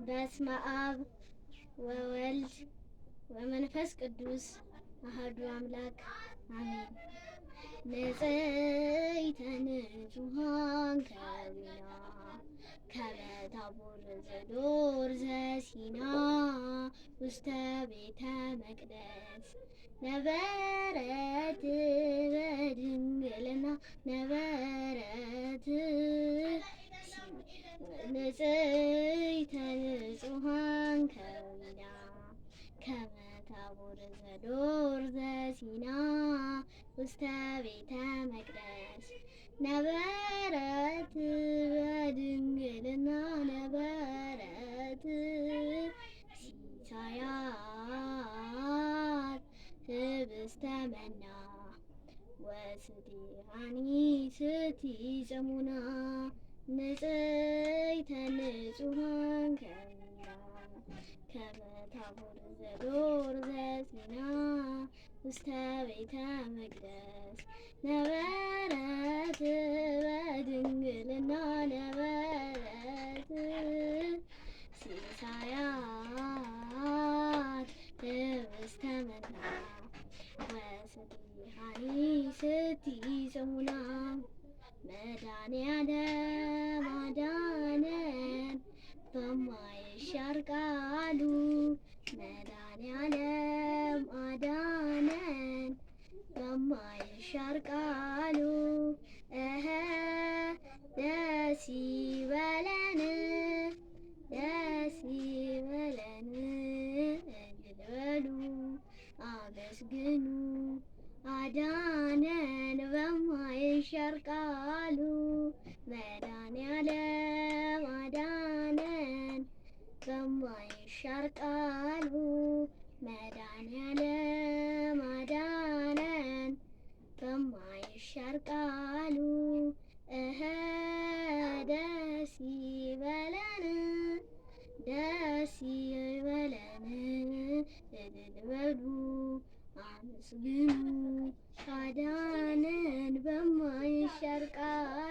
በስመ አብ ወወልድ ወመንፈስ ቅዱስ አሐዱ አምላክ አሜን። ንጽሕተ ንጹሐን ከዊና ከመ ታቦር ዘዶር ዘሲና ውስተ ቤተ መቅደስ ነበረት በድንግልና ነበረት ንጽሕተ ንጹሐን ከዊና ከመ ታቦር ዘዶር ዘሲና ውስተ ቤተ መቅደስ ነበረት በድንግልና ነበረት ሲሳያት ህብስተ መና ወስቲሃኒ ስትይጽሙና ንጽሕተ ንጹሐን ከዊና ከመ ታቦር ዘዶር ዘሲና ውስተ ቤተ መቅደስ ነበረት በድንግልና ነበረት ሲሳያት ህብስተ መና ወስቲሃኒ ስትይጽሙና መድኃኔዓለም አዳነን በማይሻር ቃሉ መድኃኔዓለም አዳነን በማይሻር ቃሉ ደስ ይበለን ደስ ይበለን እልል በሉ አመስግኑ አዳነን በማይሻር ቃሉ መድኃኔዓለም አዳነን በማይሻር ቃሉ መድኃኔዓለም አዳነን በማይሻር ቃሉ ደስ ይበለን ደስ ይበለን እልል በሉ አመስግኑ አዳነን በማይሻር ቃሉ